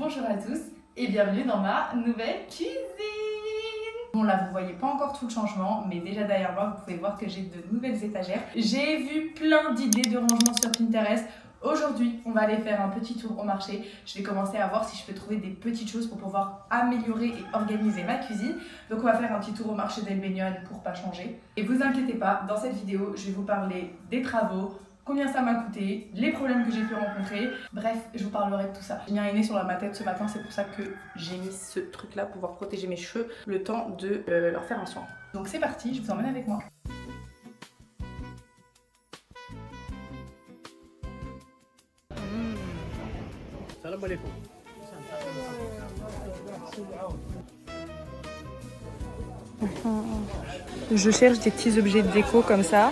Bonjour à tous et bienvenue dans ma nouvelle cuisine. Bon là vous voyez pas encore tout le changement, mais déjà derrière moi vous pouvez voir que j'ai de nouvelles étagères. J'ai vu plein d'idées de rangement sur Pinterest. Aujourd'hui on va aller faire un petit tour au marché. Je vais commencer à voir si je peux trouver des petites choses pour pouvoir améliorer et organiser ma cuisine. Donc on va faire un petit tour au marché d'El Beñon pour pas changer. Et vous inquiétez pas, dans cette vidéo je vais vous parler des travaux, combien ça m'a coûté, les problèmes que j'ai pu rencontrer. Bref, je vous parlerai de tout ça. J'ai mis un henné sur ma tête ce matin, c'est pour ça que j'ai mis ce truc là pour pouvoir protéger mes cheveux le temps de leur faire un soin. Donc c'est parti, je vous emmène avec moi. Salam alaikum. Je cherche des petits objets de déco comme ça.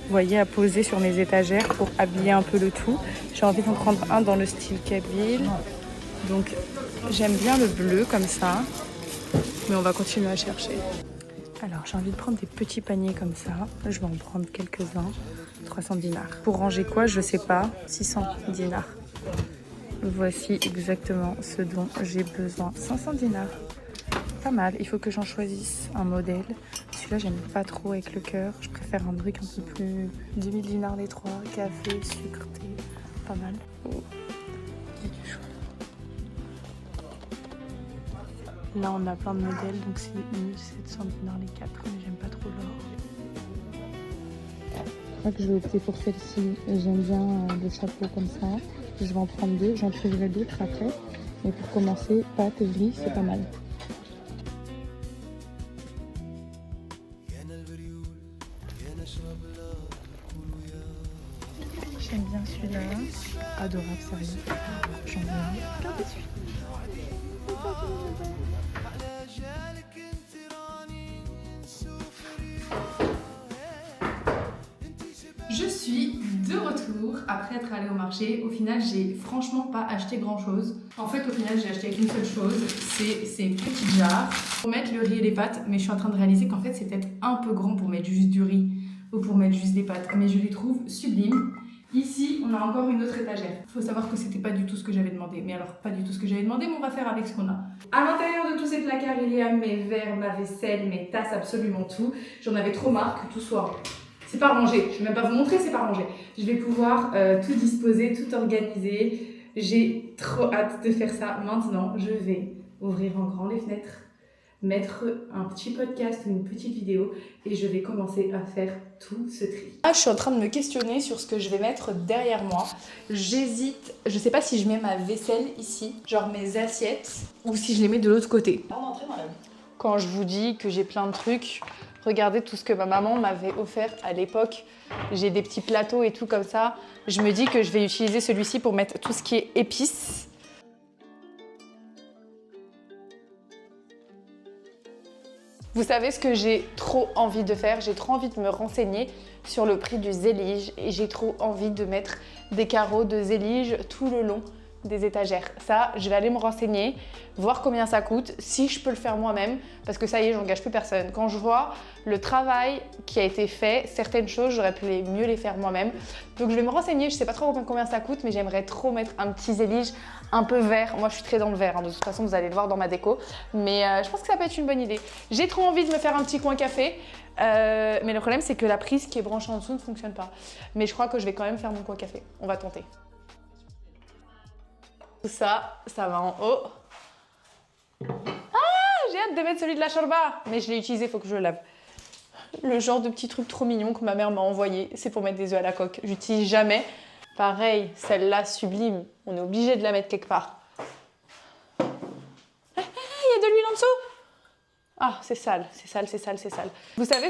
Vous voyez, à poser sur mes étagères pour habiller un peu le tout. J'ai envie d'en prendre un dans le style Kabyle. Donc j'aime bien le bleu comme ça. Mais on va continuer à chercher. Alors j'ai envie de prendre des petits paniers comme ça. Je vais en prendre quelques-uns. 300 dinars. Pour ranger quoi, je sais pas. 600 dinars. Voici exactement ce dont j'ai besoin. 500 dinars. Pas mal. Il faut que j'en choisisse un modèle. Celui-là, j'aime pas trop avec le cœur. Je préfère un truc un peu plus... 2000 dinars les trois. Café, sucre, thé. Pas mal. Oh. Il y a du choix. Là, on a plein de modèles. Donc, c'est 1700 dinars les quatre. Mais j'aime pas trop l'or. Je crois que je vais opter pour celle-ci. J'aime bien le chapeau comme ça. Je vais en prendre deux. J'en trouverai d'autres après. Mais pour commencer, pâte et riz, c'est pas mal. J'aime bien celui-là. Adorable, sérieux. J'en veux un. Regardez celui-là. Je suis de retour après être allée au marché. Au final, j'ai franchement pas acheté grand chose. En fait, au final, j'ai acheté qu'une seule chose, c'est ces petites jarres pour mettre le riz et les pâtes. Mais je suis en train de réaliser qu'en fait, c'est peut-être un peu grand pour mettre juste du riz ou pour mettre juste des pâtes. Mais je les trouve sublimes. Ici, on a encore une autre étagère. Il faut savoir que c'était pas du tout ce que j'avais demandé. Mais alors, pas du tout ce que j'avais demandé, mais on va faire avec ce qu'on a. À l'intérieur de tous ces placards, il y a mes verres, ma vaisselle, mes tasses, absolument tout. J'en avais trop marre que tout soit... C'est pas rangé, je vais même pas vous montrer, c'est pas rangé. Je vais pouvoir tout disposer, tout organiser. J'ai trop hâte de faire ça. Maintenant, je vais ouvrir en grand les fenêtres, mettre un petit podcast ou une petite vidéo et je vais commencer à faire tout ce tri. Là, je suis en train de me questionner sur ce que je vais mettre derrière moi. J'hésite, je sais pas si je mets ma vaisselle ici, genre mes assiettes, ou si je les mets de l'autre côté. Quand je vous dis que j'ai plein de trucs, regardez tout ce que ma maman m'avait offert à l'époque. J'ai des petits plateaux et tout comme ça. Je me dis que je vais utiliser celui-ci pour mettre tout ce qui est épices. Vous savez ce que j'ai trop envie de faire? J'ai trop envie de me renseigner sur le prix du zélige et j'ai trop envie de mettre des carreaux de zélige tout le long des étagères. Ça, je vais aller me renseigner, voir combien ça coûte, si je peux le faire moi-même, parce que ça y est, j'engage plus personne. Quand je vois le travail qui a été fait, certaines choses, j'aurais pu mieux les faire moi-même. Donc je vais me renseigner, je sais pas trop combien ça coûte, mais j'aimerais trop mettre un petit zélige un peu vert. Moi, je suis très dans le vert, hein. De toute façon, vous allez le voir dans ma déco. Mais je pense que ça peut être une bonne idée. J'ai trop envie de me faire un petit coin café, mais le problème, c'est que la prise qui est branchée en dessous ne fonctionne pas. Mais je crois que je vais quand même faire mon coin café. On va tenter. Ça va en haut. Ah, j'ai hâte de mettre celui de la shorba. Mais je l'ai utilisé, il faut que je le lave. Le genre de petit truc trop mignon que ma mère m'a envoyé, c'est pour mettre des œufs à la coque. J'utilise jamais. Pareil, celle-là, sublime. On est obligé de la mettre quelque part. Il y a de l'huile en dessous. Ah, c'est sale, c'est sale, c'est sale, c'est sale. Vous savez...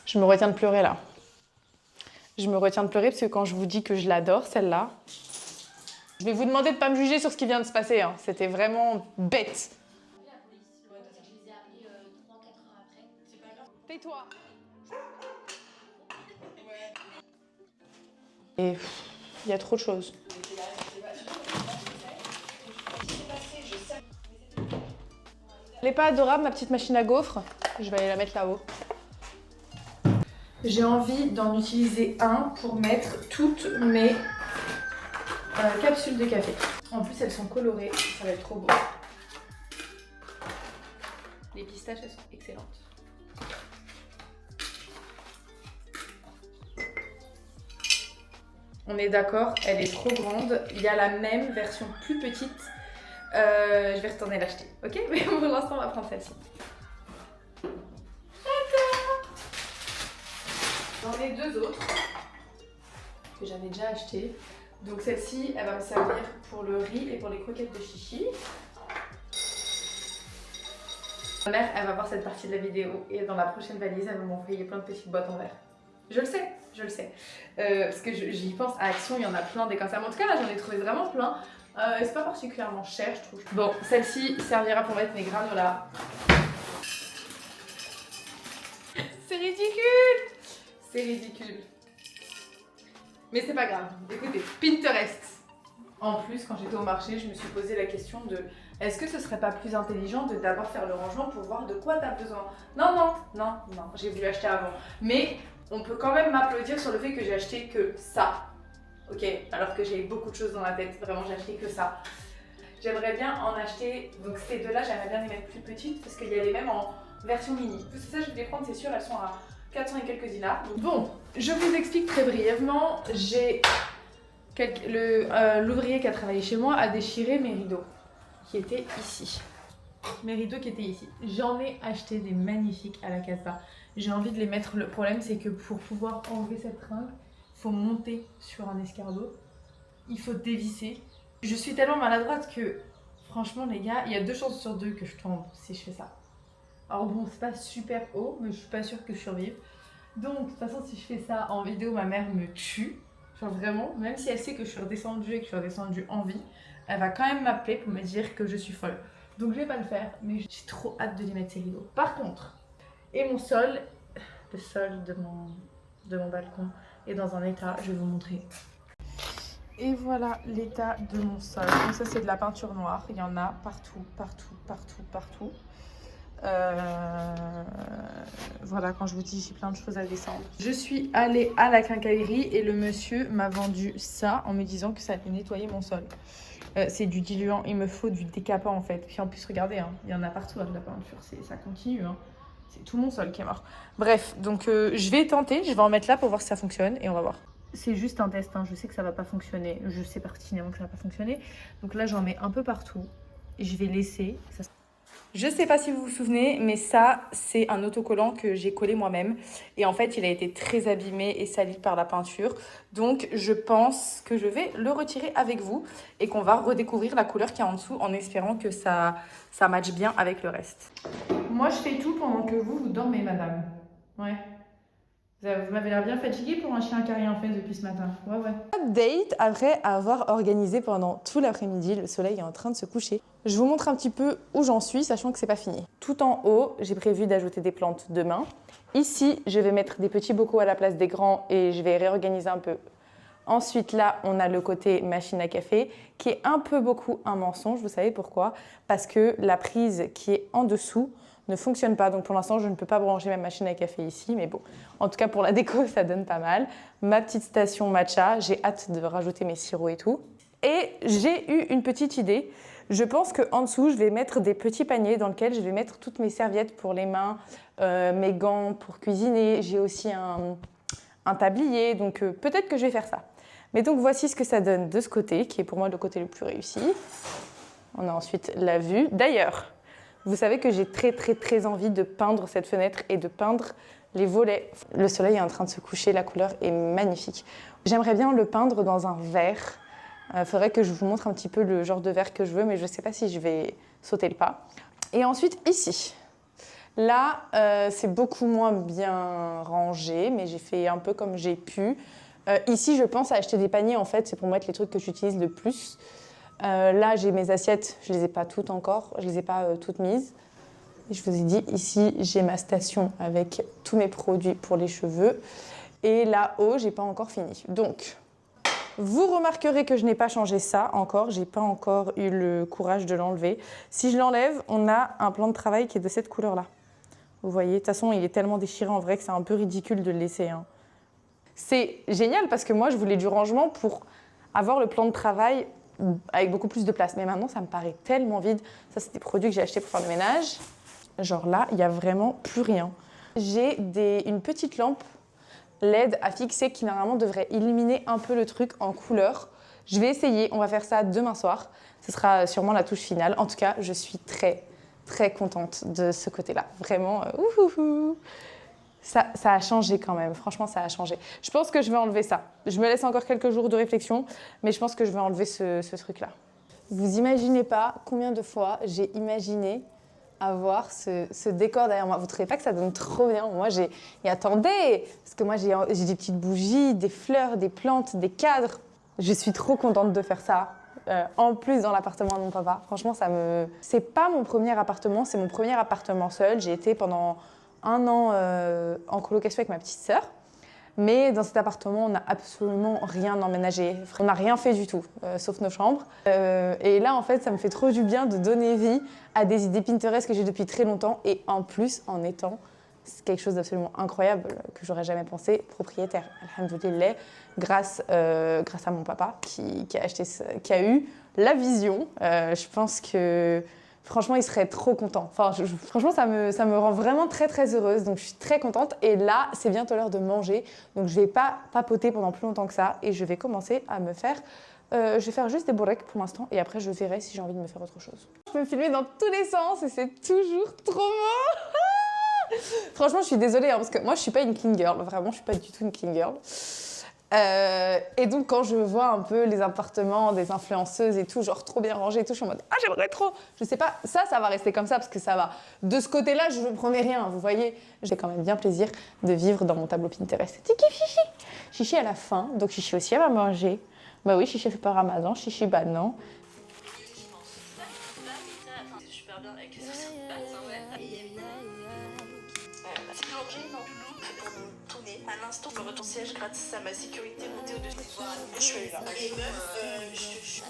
Je me retiens de pleurer là. Je me retiens de pleurer parce que quand je vous dis que je l'adore, celle-là, je vais vous demander de ne pas me juger sur ce qui vient de se passer. Hein. C'était vraiment bête. Tais-toi. Et il y a trop de choses. Elle n'est pas adorable, ma petite machine à gaufres. Je vais aller la mettre là-haut. J'ai envie d'en utiliser un pour mettre toutes mes capsules de café. En plus, elles sont colorées, ça va être trop beau. Les pistaches, elles sont excellentes. On est d'accord, elle est trop grande. Il y a la même version plus petite. Je vais retourner l'acheter, ok? Mais pour l'instant, on va prendre celle-ci. J'en ai deux autres que j'avais déjà achetées. Donc celle-ci, elle va me servir pour le riz et pour les croquettes de chichi. Ma mère, elle va voir cette partie de la vidéo et dans la prochaine valise, elle va m'envoyer plein de petites boîtes en verre. Je le sais, je le sais. Parce que j'y pense à Action, il y en a plein des comme ça. Mais en tout cas, là, j'en ai trouvé vraiment plein. C'est pas particulièrement cher, je trouve. Bon, celle-ci servira pour mettre mes granolas. C'est ridicule! C'est ridicule. Mais c'est pas grave. Écoutez, Pinterest. En plus, quand j'étais au marché, je me suis posé la question de est-ce que ce serait pas plus intelligent de d'abord faire le rangement pour voir de quoi t'as besoin? Non, non, non, non, j'ai voulu acheter avant. Mais on peut quand même m'applaudir sur le fait que j'ai acheté que ça. Ok, alors que j'ai beaucoup de choses dans la tête. Vraiment, j'ai acheté que ça. J'aimerais bien en acheter. Donc ces deux-là, j'aimerais bien les mettre plus petites parce qu'il y a les mêmes en version mini. C'est ça, je vais les prendre, c'est sûr, elles sont à 400 et quelques dinars. Bon, je vous explique très brièvement. J'ai l'ouvrier qui a travaillé chez moi a déchiré mes rideaux qui étaient ici. Mes rideaux qui étaient ici. J'en ai acheté des magnifiques à la Casa. J'ai envie de les mettre. Le problème, c'est que pour pouvoir enlever cette tringle, il faut monter sur un escargot. Il faut dévisser. Je suis tellement maladroite que, franchement, les gars, il y a 2 chances sur 2 que je tombe si je fais ça. Alors bon, c'est pas super haut, mais je suis pas sûre que je survive. Donc, de toute façon, si je fais ça en vidéo, ma mère me tue. Genre vraiment, même si elle sait que je suis redescendue et que je suis redescendue en vie, elle va quand même m'appeler pour me dire que je suis folle. Donc je vais pas le faire, mais j'ai trop hâte de lui mettre ces rideaux. Par contre, et mon sol, le sol de mon balcon est dans un état, je vais vous montrer. Et voilà l'état de mon sol. Donc ça c'est de la peinture noire, il y en a partout, partout, partout, partout. Voilà, quand je vous dis j'ai plein de choses à descendre. Je suis allée à la quincaillerie et le monsieur m'a vendu ça en me disant que ça allait nettoyer mon sol. C'est du diluant, il me faut du décapant en fait. Puis en plus regardez, hein, il y en a partout de la peinture, ça continue. Hein. C'est tout mon sol qui est mort. Bref, donc je vais tenter, je vais en mettre là pour voir si ça fonctionne et on va voir. C'est juste un test, hein. Je sais que ça va pas fonctionner, je sais pertinemment que ça va pas fonctionner. Donc là j'en mets un peu partout et je vais laisser. Je sais pas si vous vous souvenez, mais ça, c'est un autocollant que j'ai collé moi-même. Et en fait, il a été très abîmé et sali par la peinture. Donc, je pense que je vais le retirer avec vous et qu'on va redécouvrir la couleur qu'il y a en dessous en espérant que ça matche bien avec le reste. Moi, je fais tout pendant que vous dormez, madame. Ouais. Vous m'avez l'air bien fatiguée pour un chien qui n'a rien fait depuis ce matin. Ouais, ouais. Update après avoir organisé pendant tout l'après-midi. Le soleil est en train de se coucher. Je vous montre un petit peu où j'en suis, sachant que c'est pas fini. Tout en haut, j'ai prévu d'ajouter des plantes demain. Ici, je vais mettre des petits bocaux à la place des grands et je vais réorganiser un peu. Ensuite, là, on a le côté machine à café qui est un peu beaucoup un mensonge. Vous savez pourquoi? Parce que la prise qui est en dessous ne fonctionne pas. Donc pour l'instant, je ne peux pas brancher ma machine à café ici. Mais bon, en tout cas, pour la déco, ça donne pas mal. Ma petite station matcha, j'ai hâte de rajouter mes sirops et tout. Et j'ai eu une petite idée. Je pense qu'en dessous, je vais mettre des petits paniers dans lesquels je vais mettre toutes mes serviettes pour les mains, mes gants pour cuisiner. J'ai aussi un tablier, donc peut-être que je vais faire ça. Mais donc voici ce que ça donne de ce côté, qui est pour moi le côté le plus réussi. On a ensuite la vue. D'ailleurs, vous savez que j'ai très envie de peindre cette fenêtre et de peindre les volets. Le soleil est en train de se coucher, la couleur est magnifique. J'aimerais bien le peindre dans un vert. Faudrait que je vous montre un petit peu le genre de vert que je veux, mais je ne sais pas si je vais sauter le pas. Et ensuite, ici. Là, c'est beaucoup moins bien rangé, mais j'ai fait un peu comme j'ai pu. Ici, je pense à acheter des paniers, en fait, c'est pour mettre les trucs que j'utilise le plus. Là, j'ai mes assiettes, je ne les ai pas toutes encore, je ne les ai pas toutes mises. Et je vous ai dit, ici, j'ai ma station avec tous mes produits pour les cheveux. Et là-haut, je n'ai pas encore fini. Donc, vous remarquerez que je n'ai pas changé ça encore, je n'ai pas encore eu le courage de l'enlever. Si je l'enlève, on a un plan de travail qui est de cette couleur-là. Vous voyez, de toute façon, il est tellement déchiré en vrai que c'est un peu ridicule de le laisser. Hein. C'est génial parce que moi, je voulais du rangement pour avoir le plan de travail avec beaucoup plus de place. Mais maintenant, ça me paraît tellement vide. Ça, c'est des produits que j'ai achetés pour faire le ménage. Genre là, il n'y a vraiment plus rien. J'ai une petite lampe LED à fixer qui normalement devrait illuminer un peu le truc en couleur. Je vais essayer, on va faire ça demain soir. Ce sera sûrement la touche finale. En tout cas, je suis très, très contente de ce côté-là. Vraiment, ça a changé quand même. Franchement, ça a changé. Je pense que je vais enlever ça. Je me laisse encore quelques jours de réflexion, mais je pense que je vais enlever ce truc-là. Vous imaginez pas combien de fois j'ai imaginé avoir ce décor derrière moi. Vous ne trouvez pas que ça donne trop bien? Moi, et attendez, parce que moi, j'ai des petites bougies, des fleurs, des plantes, des cadres. Je suis trop contente de faire ça. En plus, dans l'appartement de mon papa. Franchement, c'est pas mon premier appartement, c'est mon premier appartement seul. J'ai été pendant 1 an en colocation avec ma petite sœur. Mais dans cet appartement, on n'a absolument rien emménagé. On n'a rien fait du tout, sauf nos chambres. Et là, en fait, ça me fait trop du bien de donner vie à des idées Pinterest que j'ai depuis très longtemps. Et en plus, en étant quelque chose d'absolument incroyable que j'aurais jamais pensé, propriétaire. Alhamdoulilah, grâce à mon papa qui a eu la vision. Je pense que franchement, il serait trop content. Enfin, franchement, ça me rend vraiment très, très heureuse. Donc, je suis très contente. Et là, c'est bientôt l'heure de manger. Donc, je ne vais pas papoter pendant plus longtemps que ça. Et je vais commencer à me faire... je vais faire juste des boreks pour l'instant. Et après, je verrai si j'ai envie de me faire autre chose. Je peux me filmer dans tous les sens et c'est toujours trop beau. Franchement, je suis désolée. Hein, parce que moi, je ne suis pas une clean girl. Vraiment, je ne suis pas du tout une clean girl. Et donc quand je vois un peu les appartements des influenceuses et tout, genre trop bien rangé et tout, je suis en mode ah j'aimerais trop. Je sais pas, ça va rester comme ça parce que ça va. De ce côté-là, je ne promets rien, vous voyez. J'ai quand même bien plaisir de vivre dans mon tableau Pinterest. Tu kiffes Chichi? Chichi elle a faim, donc Chichi aussi elle va manger. Bah oui, Chichi fait pas Ramadan, Chichi bah non. Super bien avec les sauces de base, tourner à l'instant je retourne siège grâce à ma sécurité montée au-dessus. Je suis là. Et meuf, je suis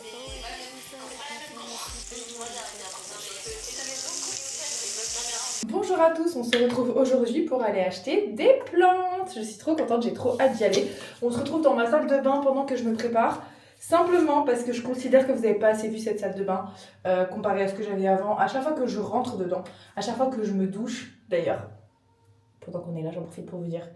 Bonjour à tous, on se retrouve aujourd'hui pour aller acheter des plantes. Je suis trop contente, j'ai trop hâte d'y aller. On se retrouve dans ma salle de bain pendant que je me prépare. Simplement parce que je considère que vous n'avez pas assez vu cette salle de bain comparée à ce que j'avais avant. À chaque fois que je rentre dedans, à chaque fois que je me douche, d'ailleurs, pendant qu'on est là, j'en profite pour vous dire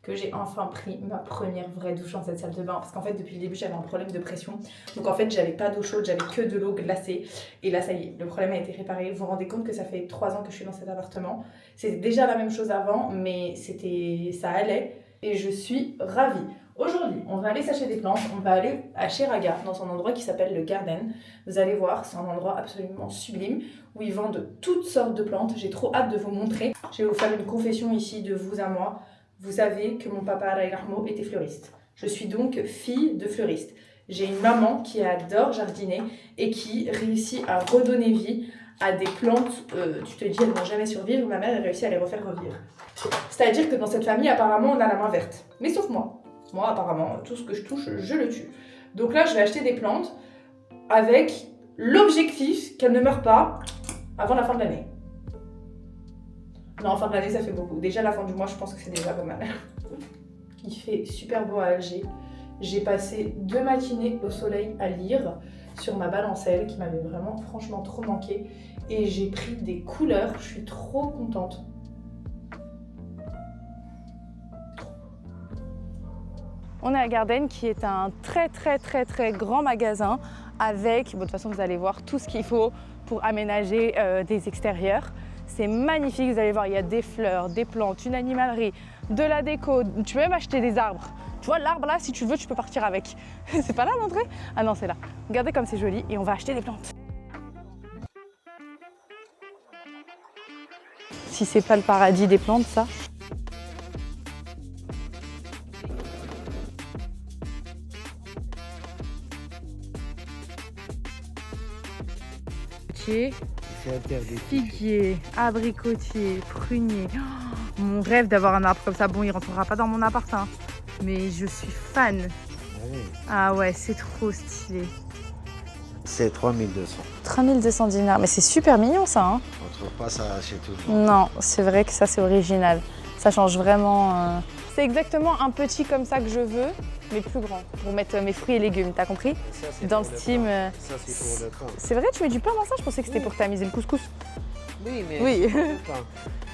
que j'ai enfin pris ma première vraie douche dans cette salle de bain. Parce qu'en fait, depuis le début, j'avais un problème de pression. Donc en fait, j'avais pas d'eau chaude, j'avais que de l'eau glacée. Et là, ça y est, le problème a été réparé. Vous vous rendez compte que ça fait 3 ans que je suis dans cet appartement. C'était déjà la même chose avant, mais ça allait. Et je suis ravie. Aujourd'hui, on va aller s'acheter des plantes. On va aller à Cheraga, dans un endroit qui s'appelle le Garden. Vous allez voir, c'est un endroit absolument sublime où ils vendent toutes sortes de plantes. J'ai trop hâte de vous montrer. Je vais vous faire une confession ici de vous à moi. Vous savez que mon papa, Raïl Ahmo, était fleuriste. Je suis donc fille de fleuriste. J'ai une maman qui adore jardiner et qui réussit à redonner vie à des plantes. Tu te dis, elles ne vont jamais survivre. Ma mère a réussi à les refaire revivre. C'est-à-dire que dans cette famille, apparemment, on a la main verte. Mais sauf moi. Moi, apparemment, tout ce que je touche, je le tue. Donc là, je vais acheter des plantes avec l'objectif qu'elles ne meurent pas avant la fin de l'année. Non, fin de l'année, ça fait beaucoup. Déjà, la fin du mois, je pense que c'est déjà pas mal. Il fait super beau à Alger. J'ai passé 2 matinées au soleil à lire sur ma balancelle qui m'avait vraiment, franchement, trop manqué. Et j'ai pris des couleurs. Je suis trop contente. On est à Garden qui est un très très très très grand magasin avec, bon, de toute façon vous allez voir tout ce qu'il faut pour aménager des extérieurs. C'est magnifique, vous allez voir, il y a des fleurs, des plantes, une animalerie, de la déco. Tu peux même acheter des arbres. Tu vois l'arbre là, si tu veux, tu peux partir avec. C'est pas là l'entrée? Ah non, c'est là. Regardez comme c'est joli et on va acheter des plantes. Si c'est pas le paradis des plantes, ça. Figuier, abricotier, prunier. Oh, mon rêve d'avoir un arbre comme ça. Bon, il rentrera pas dans mon appart, hein, mais je suis fan. Ah ouais, c'est trop stylé. C'est 3200. 3200 dinars. Mais c'est super mignon ça, hein. On trouve pas ça chez tout le monde. Non, c'est vrai que ça c'est original. Ça change vraiment. C'est exactement un petit comme ça que je veux, mais plus grand, pour mettre mes fruits et légumes, t'as compris? Ça, c'est Dans le pour steam. Ça, c'est pour le pain. C'est vrai, tu mets du pain dans ça? Je pensais que c'était pour tamiser le couscous. Oui, mais Oui. c'est pour le pain.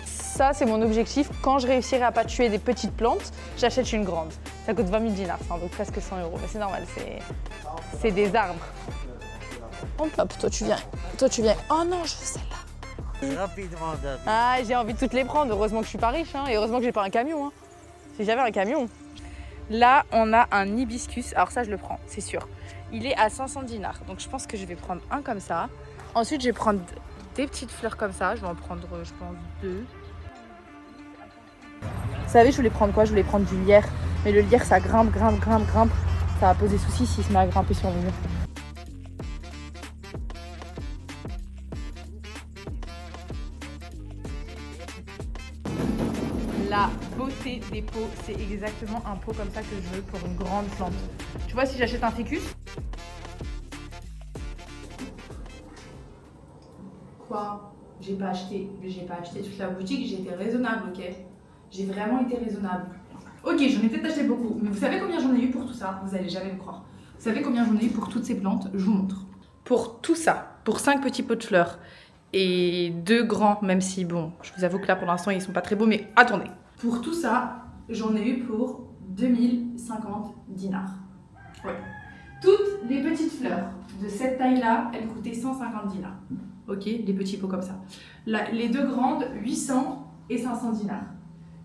Ça, c'est mon objectif. Quand je réussirai à pas tuer des petites plantes, j'achète une grande. Ça coûte 20 000 dinars, hein, donc presque 100 €. Mais c'est normal, c'est des arbres. Hop, toi tu viens. Toi tu viens. Oh non, je veux celle-là. Rapidement, David. Ah, j'ai envie de toutes les prendre. Heureusement que je suis pas riche, hein, et heureusement que j'ai pas un camion. Hein. Si j'avais un camion. Là, on a un hibiscus. Alors ça, je le prends, c'est sûr. Il est à 500 dinars. Donc je pense que je vais prendre un comme ça. Ensuite, je vais prendre des petites fleurs comme ça. Je vais en prendre, je pense, 2. Vous savez, je voulais prendre quoi? Je voulais prendre du lierre. Mais le lierre, ça grimpe. Ça va poser souci s'il se met à grimper sur le mur. La beauté des pots, c'est exactement un pot comme ça que je veux pour une grande plante. Tu vois, si j'achète un ficus. Quoi? J'ai pas acheté toute la boutique, j'ai été raisonnable, ok? J'ai vraiment été raisonnable. Ok, j'en ai peut-être acheté beaucoup, mais vous savez combien j'en ai eu pour tout ça? Vous allez jamais me croire. Vous savez combien j'en ai eu pour toutes ces plantes? Je vous montre. Pour tout ça, pour 5 petits pots de fleurs et 2 grands, même si bon, je vous avoue que là pour l'instant ils sont pas très beaux, mais attendez. Pour tout ça, j'en ai eu pour 2050 dinars. Ouais. Toutes les petites fleurs de cette taille-là, elles coûtaient 150 dinars. Ok, les petits pots comme ça. Là, les 2 grandes, 800 et 500 dinars.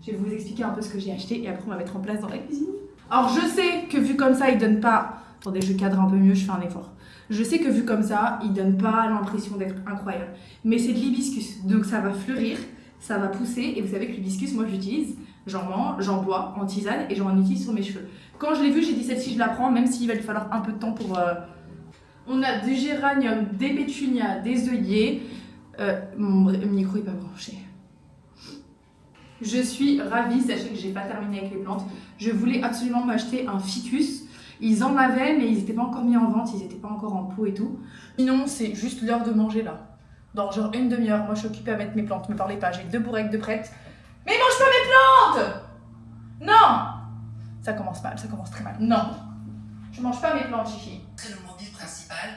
Je vais vous expliquer un peu ce que j'ai acheté et après on va mettre en place dans la cuisine. Alors je sais que vu comme ça, ils donnent pas... Attendez, je cadre un peu mieux, je fais un effort. Je sais que vu comme ça, ils donnent pas l'impression d'être incroyables. Mais c'est de l'hibiscus, donc ça va fleurir, ça va pousser. Et vous savez que l'hibiscus, moi je l'utilise, j'en mange, j'en bois en tisane et j'en utilise sur mes cheveux. Quand je l'ai vu, j'ai dit celle-ci je la prends, même s'il va lui falloir un peu de temps pour... On a du géranium, des pétunias, des œillets. Mon micro est pas branché. Je suis ravie, sachez que j'ai pas terminé avec les plantes. Je voulais absolument m'acheter un ficus. Ils en avaient, mais ils n'étaient pas encore mis en vente, ils n'étaient pas encore en pot et tout. Sinon, c'est juste l'heure de manger là. Dans genre une demi-heure, moi je suis occupée à mettre mes plantes, me parlez pas, j'ai 2 bourrecs de prêtes. Mais mange pas mes plantes! Non! Ça commence mal, ça commence très mal. Non! Je mange pas mes plantes, chichi. Le mobile principal,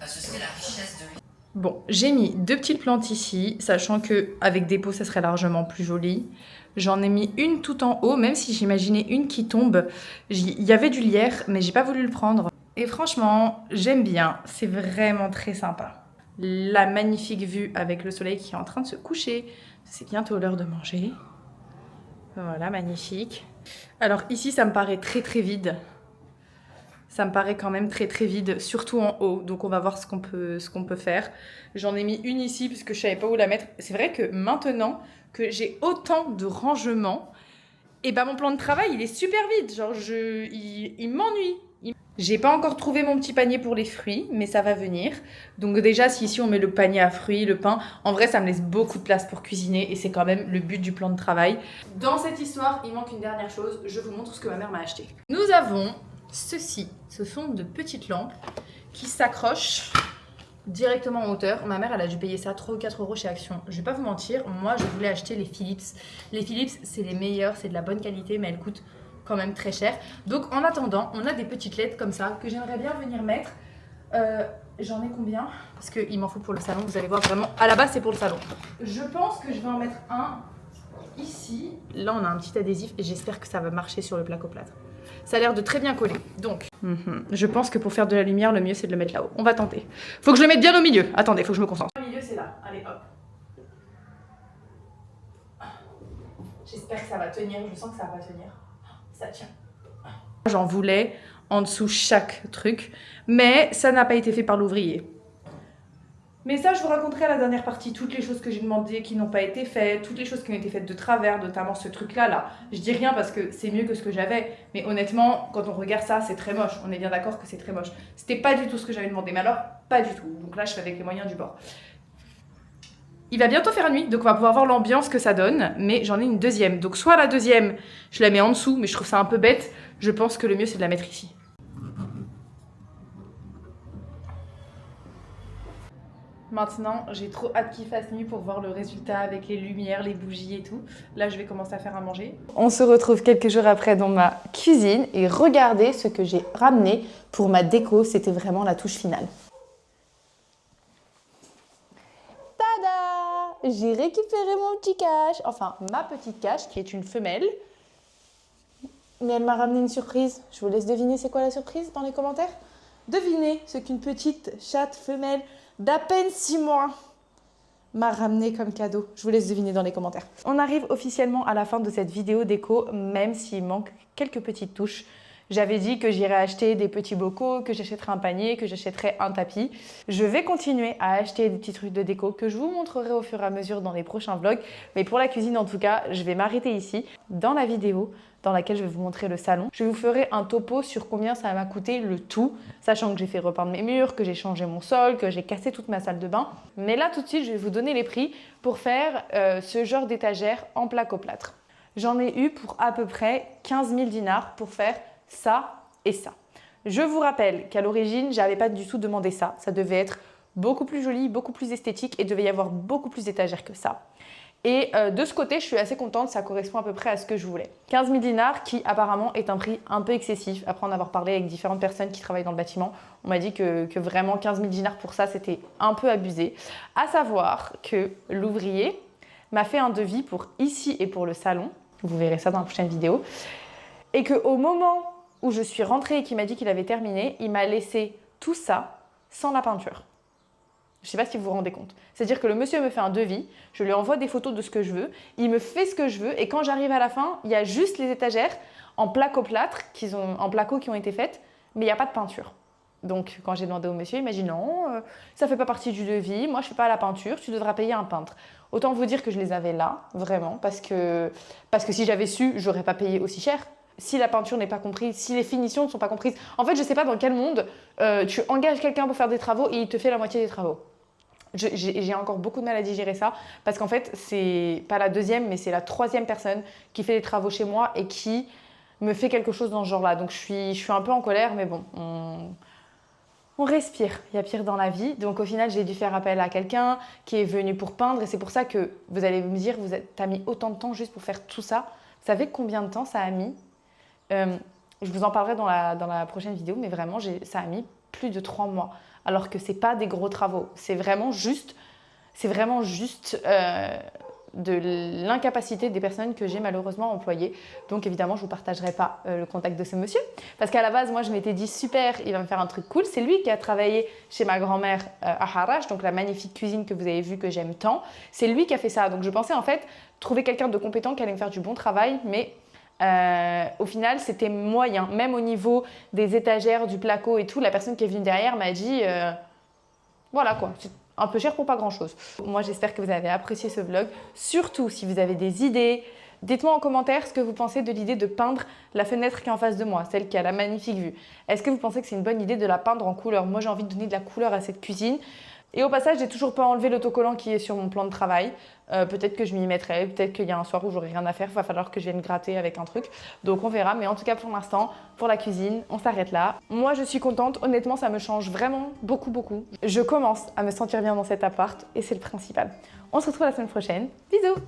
ce serait la richesse de l'île. Bon, j'ai mis 2 petites plantes ici, sachant qu'avec des pots, ça serait largement plus joli. J'en ai mis une tout en haut, même si j'imaginais une qui tombe. Il y avait du lierre, mais j'ai pas voulu le prendre. Et franchement, j'aime bien, c'est vraiment très sympa. La magnifique vue avec le soleil qui est en train de se coucher. C'est bientôt l'heure de manger. Voilà, magnifique. Alors ici, ça me paraît très très vide. Ça me paraît quand même très très vide, surtout en haut. Donc on va voir ce qu'on peut faire. J'en ai mis une ici parce que je savais pas où la mettre. C'est vrai que maintenant que j'ai autant de rangement, et ben mon plan de travail il est super vide. Genre il m'ennuie. J'ai pas encore trouvé mon petit panier pour les fruits, mais ça va venir. Donc déjà si ici on met le panier à fruits, le pain, en vrai ça me laisse beaucoup de place pour cuisiner et c'est quand même le but du plan de travail. Dans cette histoire, il manque une dernière chose. Je vous montre ce que ma mère m'a acheté. Nous avons ceci, ce sont de petites lampes qui s'accrochent directement en hauteur. Ma mère, elle a dû payer ça 3 ou 4 € chez Action. Je vais pas vous mentir, moi je voulais acheter les Philips. Les Philips, c'est les meilleurs, c'est de la bonne qualité, mais elles coûtent quand même très cher. Donc en attendant, on a des petites LED comme ça que j'aimerais bien venir mettre. J'en ai combien? Parce qu'il m'en faut pour le salon, vous allez voir vraiment. À la base, c'est pour le salon. Je pense que je vais en mettre un ici. Là, on a un petit adhésif et j'espère que ça va marcher sur le placo-plâtre. Ça a l'air de très bien coller. Donc, je pense que pour faire de la lumière, le mieux c'est de le mettre là-haut. On va tenter. Faut que je le mette bien au milieu. Attendez, faut que je me concentre. Le milieu, c'est là. Allez, hop. J'espère que ça va tenir. Je sens que ça va tenir. Ça tient. J'en voulais en dessous chaque truc, mais ça n'a pas été fait par l'ouvrier. Mais ça, je vous raconterai à la dernière partie toutes les choses que j'ai demandées qui n'ont pas été faites, toutes les choses qui ont été faites de travers, notamment ce truc-là. Je dis rien parce que c'est mieux que ce que j'avais, mais honnêtement, quand on regarde ça, c'est très moche. On est bien d'accord que c'est très moche. C'était pas du tout ce que j'avais demandé, mais alors, pas du tout. Donc là, je fais avec les moyens du bord. Il va bientôt faire nuit, donc on va pouvoir voir l'ambiance que ça donne, mais j'en ai une deuxième. Donc soit la deuxième, je la mets en dessous, mais je trouve ça un peu bête. Je pense que le mieux, c'est de la mettre ici. Maintenant, j'ai trop hâte qu'il fasse nuit pour voir le résultat avec les lumières, les bougies et tout. Là, je vais commencer à faire à manger. On se retrouve quelques jours après dans ma cuisine et regardez ce que j'ai ramené pour ma déco. C'était vraiment la touche finale. Tada! J'ai récupéré mon petit cache, enfin ma petite cache qui est une femelle. Mais elle m'a ramené une surprise. Je vous laisse deviner c'est quoi la surprise dans les commentaires. Devinez ce qu'une petite chatte femelle d'à peine 6 mois m'a ramené comme cadeau. Je vous laisse deviner dans les commentaires. On arrive officiellement à la fin de cette vidéo déco, même s'il manque quelques petites touches. J'avais dit que j'irais acheter des petits bocaux, que j'achèterais un panier, que j'achèterais un tapis. Je vais continuer à acheter des petits trucs de déco que je vous montrerai au fur et à mesure dans les prochains vlogs. Mais pour la cuisine, en tout cas, je vais m'arrêter ici. Dans la vidéo dans laquelle je vais vous montrer le salon, je vous ferai un topo sur combien ça m'a coûté le tout, sachant que j'ai fait repeindre mes murs, que j'ai changé mon sol, que j'ai cassé toute ma salle de bain. Mais là, tout de suite, je vais vous donner les prix pour faire ce genre d'étagère en placo-plâtre. J'en ai eu pour à peu près 15 000 dinars pour faire ça et ça. Je vous rappelle qu'à l'origine, j'avais pas du tout demandé ça. Ça devait être beaucoup plus joli, beaucoup plus esthétique et devait y avoir beaucoup plus d'étagères que ça. Et de ce côté, je suis assez contente, ça correspond à peu près à ce que je voulais. 15 000 dinars qui apparemment est un prix un peu excessif. Après en avoir parlé avec différentes personnes qui travaillent dans le bâtiment, on m'a dit que vraiment 15 000 dinars pour ça, c'était un peu abusé. À savoir que l'ouvrier m'a fait un devis pour ici et pour le salon. Vous verrez ça dans la prochaine vidéo. Et qu'au moment où je suis rentrée et qu'il m'a dit qu'il avait terminé, il m'a laissé tout ça sans la peinture. Je ne sais pas si vous vous rendez compte. C'est-à-dire que le monsieur me fait un devis, je lui envoie des photos de ce que je veux, il me fait ce que je veux et quand j'arrive à la fin, il y a juste les étagères en placo-plâtre, en placo qui ont été faites, mais il n'y a pas de peinture. Donc quand j'ai demandé au monsieur, il m'a dit non, ça ne fait pas partie du devis, moi je ne fais pas la peinture, tu devras payer un peintre. Autant vous dire que je les avais là, vraiment, parce que si j'avais su, je n'aurais pas payé aussi cher. Si la peinture n'est pas comprise, si les finitions ne sont pas comprises. En fait, je ne sais pas dans quel monde tu engages quelqu'un pour faire des travaux et il te fait la moitié des travaux. J'ai encore beaucoup de mal à digérer ça parce qu'en fait, c'est pas la deuxième, mais c'est la troisième personne qui fait des travaux chez moi et qui me fait quelque chose dans ce genre-là. Donc, je suis un peu en colère, mais bon, on respire. Il y a pire dans la vie. Donc, au final, j'ai dû faire appel à quelqu'un qui est venu pour peindre et c'est pour ça que vous allez me dire, t'as mis autant de temps juste pour faire tout ça. Vous savez combien de temps ça a mis? Je vous en parlerai dans la prochaine vidéo, mais vraiment, ça a mis plus de 3 mois. Alors que ce n'est pas des gros travaux. C'est vraiment juste de l'incapacité des personnes que j'ai malheureusement employées. Donc évidemment, je ne vous partagerai pas le contact de ce monsieur. Parce qu'à la base, moi, je m'étais dit, super, il va me faire un truc cool. C'est lui qui a travaillé chez ma grand-mère à Harrach, donc la magnifique cuisine que vous avez vue, que j'aime tant. C'est lui qui a fait ça. Donc je pensais en fait trouver quelqu'un de compétent qui allait me faire du bon travail, mais au final, c'était moyen. Même au niveau des étagères, du placo et tout, la personne qui est venue derrière m'a dit voilà quoi, c'est un peu cher pour pas grand chose. Moi, j'espère que vous avez apprécié ce vlog. Surtout, si vous avez des idées, dites-moi en commentaire ce que vous pensez de l'idée de peindre la fenêtre qui est en face de moi, celle qui a la magnifique vue. Est-ce que vous pensez que c'est une bonne idée de la peindre en couleur? Moi, j'ai envie de donner de la couleur à cette cuisine. Et au passage, j'ai toujours pas enlevé l'autocollant qui est sur mon plan de travail. Peut-être que je m'y mettrai, peut-être qu'il y a un soir où j'aurai rien à faire, il va falloir que je vienne gratter avec un truc. Donc on verra, mais en tout cas pour l'instant, pour la cuisine, on s'arrête là. Moi je suis contente, honnêtement ça me change vraiment beaucoup. Je commence à me sentir bien dans cet appart et c'est le principal. On se retrouve la semaine prochaine, bisous!